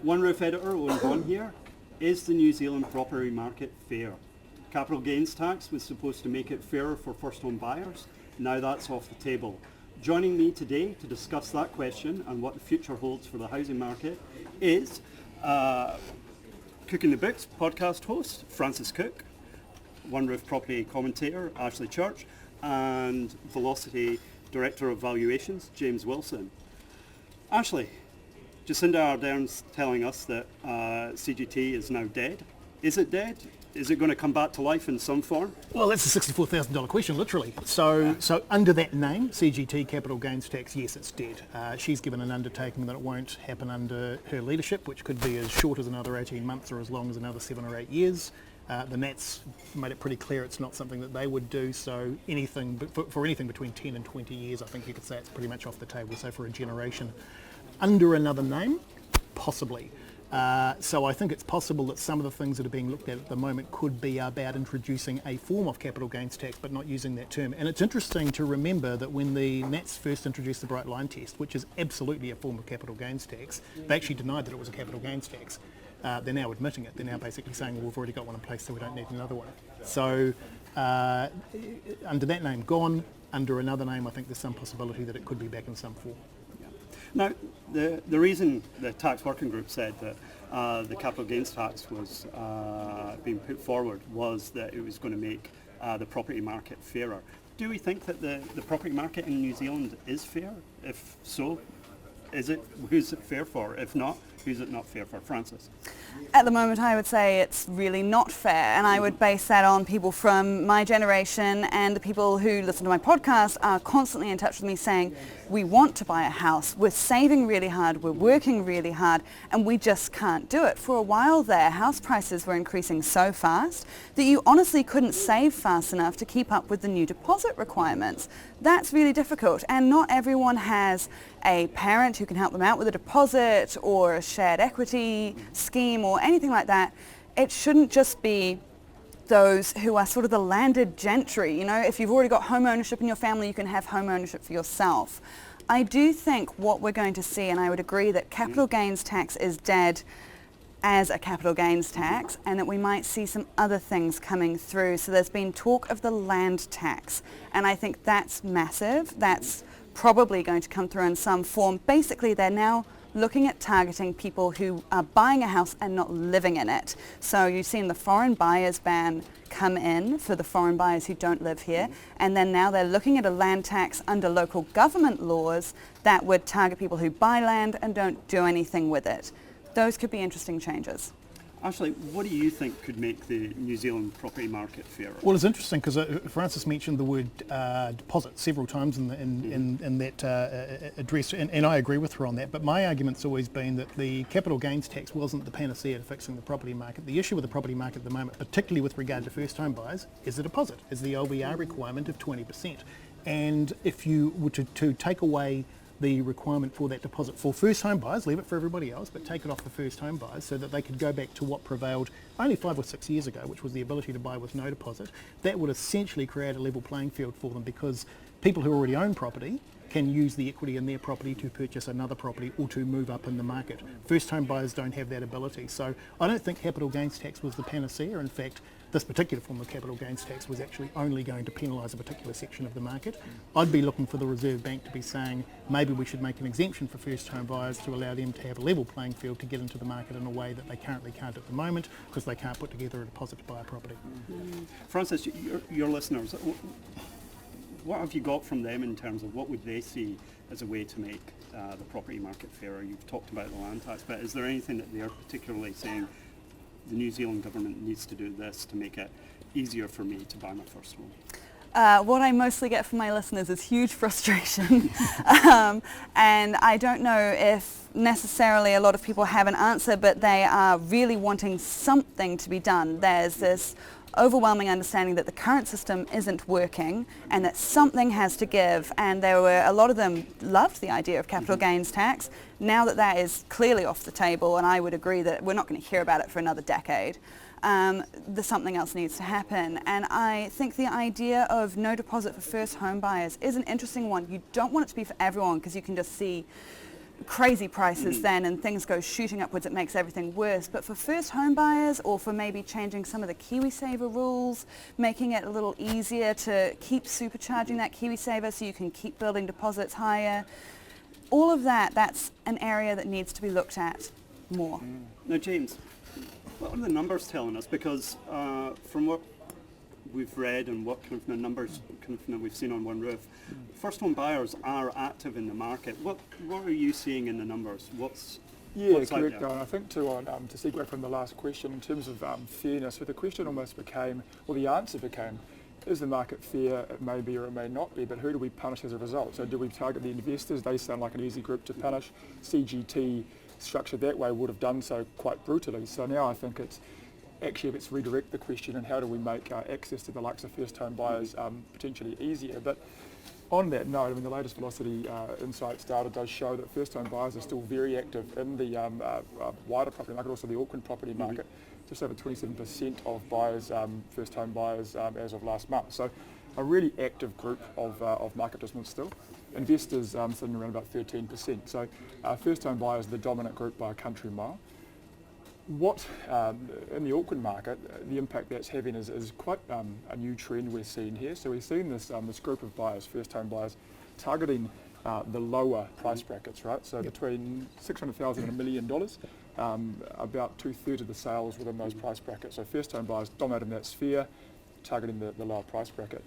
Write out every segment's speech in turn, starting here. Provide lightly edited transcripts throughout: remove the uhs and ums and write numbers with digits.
One Roof editor Owen Vaughan here. Is the New Zealand property market fair? Capital gains tax was supposed to make it fairer for first home buyers. Now that's off the table. Joining me today to discuss that question and what the future holds for the housing market is Cooking the Books podcast host Francis Cook, One Roof property commentator Ashley Church, and Velocity Director of Valuations James Wilson. Ashley, Jacinda Ardern's telling us that CGT is now dead. Is it dead? Is it going to come back to life in some form? Well, that's a $64,000 question, literally. So under that name, CGT, capital gains tax, yes, it's dead. She's given an undertaking that it won't happen under her leadership, which could be as short as another 18 months or as long as another 7 or 8 years. The Nats made it pretty clear it's not something that they would do, so anything for anything between 10 and 20 years, I think you could say it's pretty much off the table, so for a generation. Under another name, possibly. So I think it's possible that some of the things that are being looked at the moment could be about introducing a form of capital gains tax but not using that term. And it's interesting to remember that when the Nats first introduced the Bright Line test, which is absolutely a form of capital gains tax, they actually denied that it was a capital gains tax. They're now admitting it. They're now basically saying, well, we've already got one in place so we don't need another one. So under that name gone, under another name I think there's some possibility that it could be back in some form. Now, the reason the tax working group said that the capital gains tax was being put forward was that it was going to make the property market fairer. Do we think that the property market in New Zealand is fair? If so, who's it fair for? If not, who's it not fair for? Francis? At the moment, I would say it's really not fair, and I would base that on people from my generation, and the people who listen to my podcast are constantly in touch with me saying, we want to buy a house, we're saving really hard, we're working really hard, and we just can't do it. For a while there, house prices were increasing so fast that you honestly couldn't save fast enough to keep up with the new deposit requirements. That's really difficult, and not everyone has a parent who can help them out with a deposit or a shared equity scheme or anything like that. It shouldn't just be those who are sort of the landed gentry. You know, if you've already got home ownership in your family, you can have home ownership for yourself. I do think what we're going to see, and I would agree that capital gains tax is dead as a capital gains tax, and that we might see some other things coming through. So there's been talk of the land tax, and I think that's massive. That's probably going to come through in some form. Basically, they're now looking at targeting people who are buying a house and not living in it. So you've seen the foreign buyers ban come in for the foreign buyers who don't live here, and then now they're looking at a land tax under local government laws that would target people who buy land and don't do anything with it. Those could be interesting changes. Ashley, what do you think could make the New Zealand property market fairer? Well, it's interesting because Francis mentioned the word deposit several times in that address, and I agree with her on that. But my argument's always been that the capital gains tax wasn't the panacea to fixing the property market. The issue with the property market at the moment, particularly with regard to first home buyers, is the deposit, is the LVR requirement of 20%. And if you were to take away the requirement for that deposit for first home buyers, leave it for everybody else, but take it off the first home buyers so that they could go back to what prevailed only 5 or 6 years ago, which was the ability to buy with no deposit. That would essentially create a level playing field for them, because people who already own property can use the equity in their property to purchase another property or to move up in the market. First home buyers don't have that ability. So I don't think capital gains tax was the panacea. In fact, this particular form of capital gains tax was actually only going to penalise a particular section of the market. I'd be looking for the Reserve Bank to be saying maybe we should make an exemption for first home buyers to allow them to have a level playing field to get into the market in a way that they currently can't at the moment, because they can't put together a deposit to buy a property. Francis, your listeners, what have you got from them in terms of what would they see as a way to make the property market fairer? You've talked about the land tax, but is there anything that they're particularly saying the New Zealand government needs to do this to make it easier for me to buy my first home? What I mostly get from my listeners is huge frustration. And I don't know if necessarily a lot of people have an answer, but they are really wanting something to be done. There's this overwhelming understanding that the current system isn't working and that something has to give, and there were a lot of them loved the idea of capital gains tax. Now that that is clearly off the table, and I would agree that we're not going to hear about it for another decade, something else needs to happen. And I think the idea of no deposit for first home buyers is an interesting one. You don't want it to be for everyone, because you can just see crazy prices then and things go shooting upwards, it makes everything worse. But for first home buyers, or for maybe changing some of the KiwiSaver rules, making it a little easier to keep supercharging that KiwiSaver so you can keep building deposits higher, all of that, that's an area that needs to be looked at more. Now, James, what are the numbers telling us? Because from what we've read and what kind of the numbers we've seen on One Roof, first home buyers are active in the market. What are you seeing in the numbers? What's correct. I think to segue from the last question in terms of fairness, so the question almost became, or the answer became, is the market fair? It may be or it may not be, but who do we punish as a result? So do we target the investors? They sound like an easy group to punish. CGT structured that way would have done so quite brutally. So now I think it's actually, let's redirect the question and how do we make access to the likes of first home buyers potentially easier. But on that note, I mean, the latest Velocity Insights data does show that first home buyers are still very active in the wider property market, also the Auckland property market. Just over 27% of buyers, first home buyers as of last month. So a really active group of market participants still. Investors sitting around about 13%. So first home buyers are the dominant group by a country mile. What in the Auckland market, the impact that's having is quite a new trend we're seeing here. So we're seeing this group of buyers, first home buyers, targeting the lower price brackets, right? So between $600,000 and $1 million, about 2/3 of the sales within those price brackets. So first home buyers dominating that sphere, targeting the lower price bracket.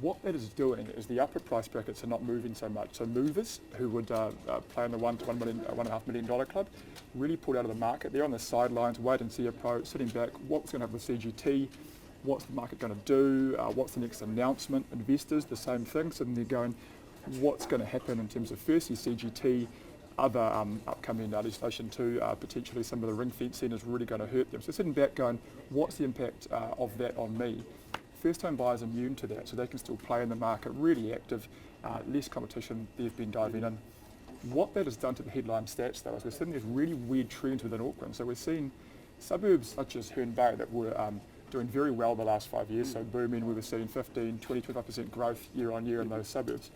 What that is doing is the upper price brackets are not moving so much. So movers who would play in the $1.5 million club really pulled out of the market. They're on the sidelines, wait and see approach, sitting back. What's going to happen with CGT? What's the market going to do? What's the next announcement? Investors, the same thing. So then they're going, what's going to happen in terms of firstly CGT, other upcoming legislation too, potentially some of the ring fencing is really going to hurt them. So sitting back going, what's the impact of that on me? First home buyers are immune to that, so they can still play in the market, really active, less competition, they've been diving in. What that has done to the headline stats though is we're seeing these really weird trends within Auckland. So we're seeing suburbs such as Herne Bay that were doing very well the last 5 years, so booming, we were seeing 15, 20, 25% growth year on year in those suburbs.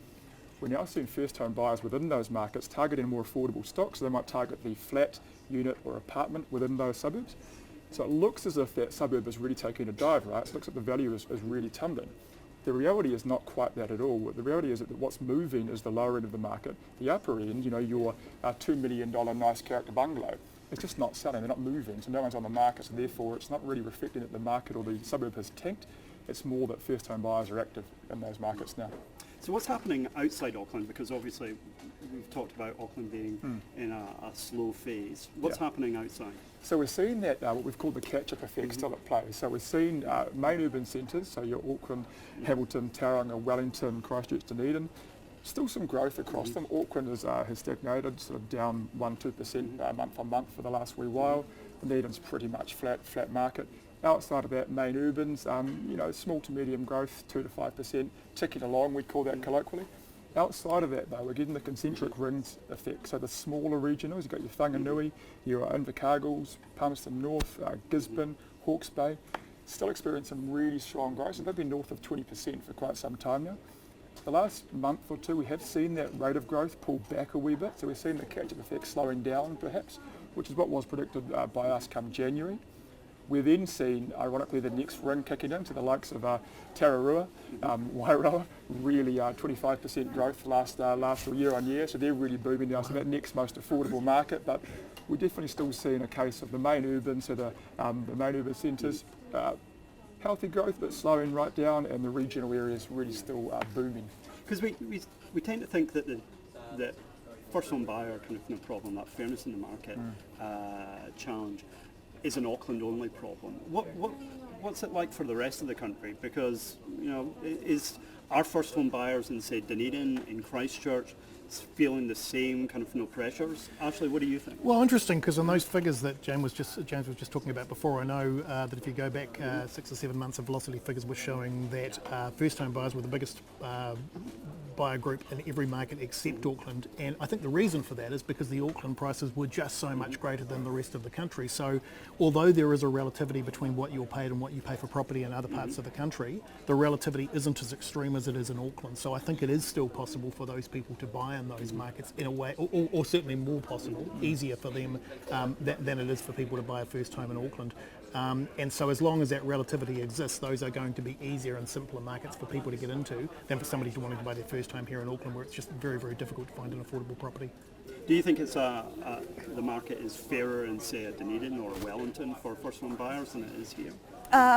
We're now seeing first home buyers within those markets targeting more affordable stock, so they might target the flat, unit or apartment within those suburbs. So it looks as if that suburb is really taking a dive, right? So it looks like the value is really tumbling. The reality is not quite that at all. The reality is that what's moving is the lower end of the market. The upper end, your $2 million nice character bungalow, it's just not selling, they're not moving, so no one's on the market, so therefore it's not really reflecting that the market or the suburb has tanked. It's more that first home buyers are active in those markets now. So what's happening outside Auckland? Because obviously we've talked about Auckland being in a slow phase. What's happening outside? So we're seeing that what we've called the catch-up effect still at play. So we're seeing main urban centres, so your Auckland, Hamilton, Tauranga, Wellington, Christchurch, Dunedin, still some growth across them. Auckland has stagnated, sort of down 1-2% month on month for the last wee while. Dunedin's pretty much flat market. Outside of that, main urbans, small to medium growth, 2 to 5%, ticking along, we'd call that colloquially. Outside of that, though, we're getting the concentric rings effect. So the smaller regionals, you've got your Whanganui, your Invercargills, Palmerston North, Gisborne, Hawke's Bay, still experiencing really strong growth. So they've been north of 20% for quite some time now. The last month or two, we have seen that rate of growth pull back a wee bit. So we're seeing the catch-up effect slowing down, perhaps, which is what was predicted by us come January. We're then seeing, ironically, the next ring kicking in to the likes of Tararua, Wairoa, really 25% growth last year on year, so they're really booming now, so that next most affordable market. But we're definitely still seeing a case of the main urban, so the main urban centres, healthy growth but slowing right down, and the regional areas really still booming. Because we tend to think that the first home buyer kind of problem, that fairness in the market challenge, is an Auckland-only problem. What's it like for the rest of the country? Because are first home buyers in, say, Dunedin, in Christchurch, feeling the same kind of pressures? Ashley, what do you think? Well, interesting, because on those figures that James was just talking about before, I know that if you go back 6 or 7 months of Velocity figures were showing that first home buyers were the biggest buyer group in every market except Auckland, and I think the reason for that is because the Auckland prices were just so much greater than the rest of the country. So although there is a relativity between what you're paid and what you pay for property in other parts of the country, the relativity isn't as extreme as it is in Auckland. So I think it is still possible for those people to buy in those markets in a way, or certainly more possible, easier for them than it is for people to buy a first home in Auckland. And so as long as that relativity exists, those are going to be easier and simpler markets for people to get into than for somebody wanting to buy their first home here in Auckland, where it's just very, very difficult to find an affordable property. Do you think it's the market is fairer in, say, a Dunedin or Wellington for first-home buyers than it is here?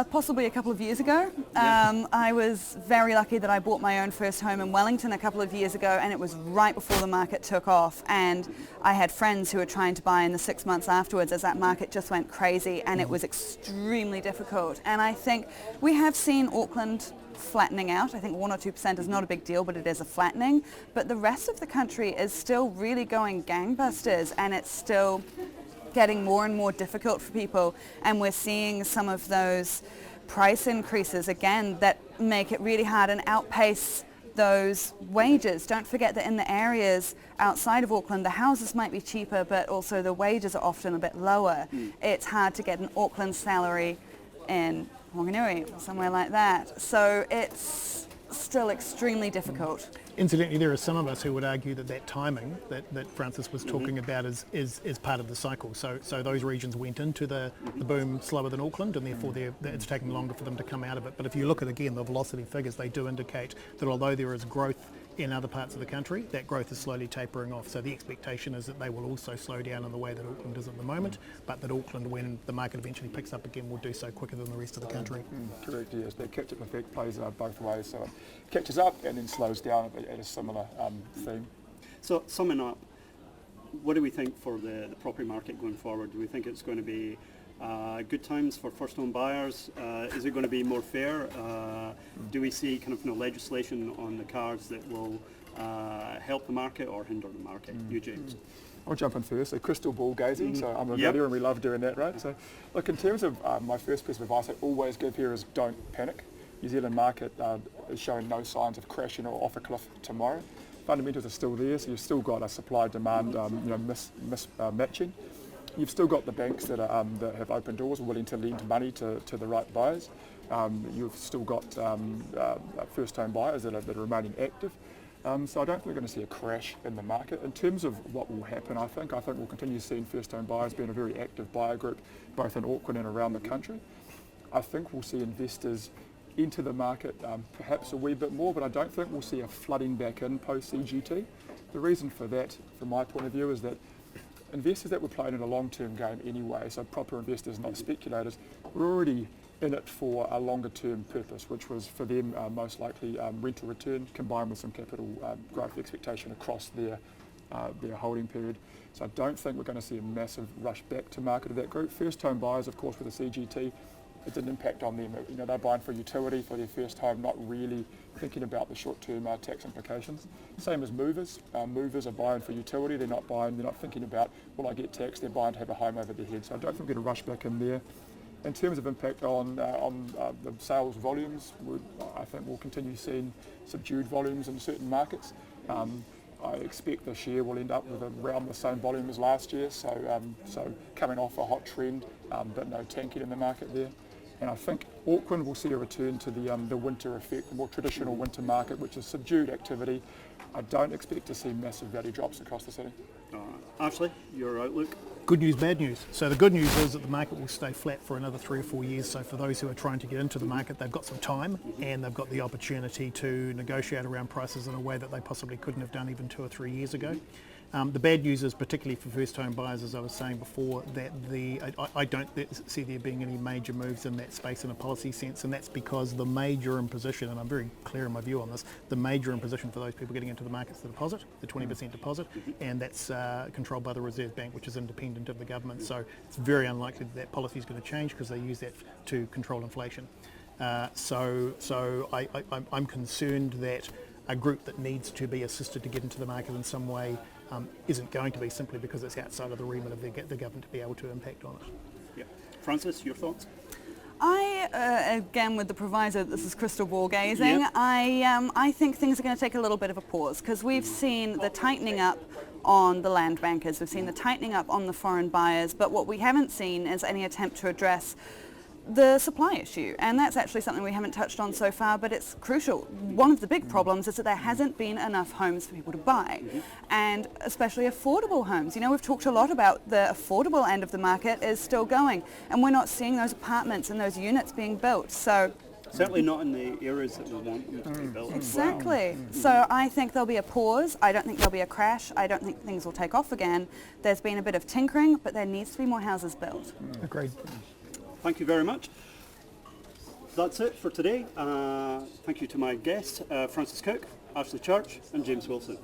Possibly a couple of years ago. I was very lucky that I bought my own first home in Wellington a couple of years ago, and it was right before the market took off, and I had friends who were trying to buy in the 6 months afterwards as that market just went crazy, and it was extremely difficult. And I think we have seen Auckland flattening out. I think 1 or 2% is not a big deal, but it is a flattening. But the rest of the country is still really going gangbusters, and it's still getting more and more difficult for people, and we're seeing some of those price increases again that make it really hard and outpace those wages. Don't forget that in the areas outside of Auckland, the houses might be cheaper, but also the wages are often a bit lower. It's hard to get an Auckland salary in Whanganui or somewhere like that. So it's still extremely difficult. Incidentally, there are some of us who would argue that timing that Francis was talking about is part of the cycle. So those regions went into the boom slower than Auckland, and therefore it's taking longer for them to come out of it. But if you look at, again, the velocity figures, they do indicate that although there is growth in other parts of the country, that growth is slowly tapering off. So the expectation is that they will also slow down in the way that Auckland is at the moment, but that Auckland, when the market eventually picks up again, will do so quicker than the rest of the country. Correct, yes. That catch-up effect plays both ways. So it catches up and then slows down at a similar theme. So summing up, what do we think for the property market going forward? Do we think it's going to be good times for first home buyers? Is it going to be more fair? Do we see kind of legislation on the cards that will help the market or hinder the market? You, James? I'll jump in first. So crystal ball gazing. So I'm a video and we love doing that, right? So look, in terms of my first piece of advice I always give here is don't panic. New Zealand market is showing no signs of crashing or off a cliff tomorrow. Fundamentals are still there, so you've still got a supply-demand mismatching. You've still got the banks that have open doors, willing to lend money to the right buyers. You've still got first-home buyers that are remaining active. So I don't think we're going to see a crash in the market. In terms of what will happen, I think we'll continue seeing first-home buyers being a very active buyer group, both in Auckland and around the country. I think we'll see investors into the market perhaps a wee bit more, but I don't think we'll see a flooding back in post-CGT. The reason for that, from my point of view, is that investors that were playing in a long-term game anyway, so proper investors, not speculators, were already in it for a longer-term purpose, which was for them most likely rental return combined with some capital growth expectation across their holding period. So I don't think we're going to see a massive rush back to market of that group. First-home buyers, of course, with the CGT, it didn't impact on them. They're buying for utility for their first home, not really thinking about the short-term tax implications. Same as movers. Movers are buying for utility. They're not thinking about, will I get taxed? They're buying to have a home over their head. So I don't think we're going to rush back in there. In terms of impact on the sales volumes, I think we'll continue seeing subdued volumes in certain markets. I expect this year we'll end up with around the same volume as last year, so coming off a hot trend, but no tanking in the market there. And I think Auckland will see a return to the winter effect, the more traditional winter market, which is subdued activity. I don't expect to see massive value drops across the city. Ashley, your outlook? Good news, bad news. So the good news is that the market will stay flat for another 3 or 4 years. So for those who are trying to get into the market, they've got some time and they've got the opportunity to negotiate around prices in a way that they possibly couldn't have done even 2 or 3 years ago. The bad news is, particularly for first-home buyers, as I was saying before, that I don't see there being any major moves in that space in a policy sense, and that's because the major imposition, and I'm very clear in my view on this, the major imposition for those people getting into the market is the deposit, the 20% deposit, and that's controlled by the Reserve Bank, which is independent of the government. So it's very unlikely that policy is going to change because they use that to control inflation. So I'm concerned that a group that needs to be assisted to get into the market in some way isn't going to be, simply because it's outside of the remit of the government to be able to impact on it. Yeah. Francis, your thoughts? Again, with the proviso that this is crystal ball gazing, Yep. I think things are going to take a little bit of a pause because we've seen the tightening up on the land bankers, we've seen the tightening up on the foreign buyers, but what we haven't seen is any attempt to address the supply issue, and that's actually something we haven't touched on so far, but it's crucial. One of the big problems is that there hasn't been enough homes for people to buy, and especially affordable homes. You know, we've talked a lot about the affordable end of the market is still going, and we're not seeing those apartments and those units being built. So Certainly not in the areas that we want them to be built. exactly. So I think there'll be a pause. I don't think there'll be a crash. I don't think things will take off again. There's been a bit of tinkering, but there needs to be more houses built. Agreed. Thank you very much. That's it for today. Thank you to my guests, Francis Cook, Ashley Church and James Wilson.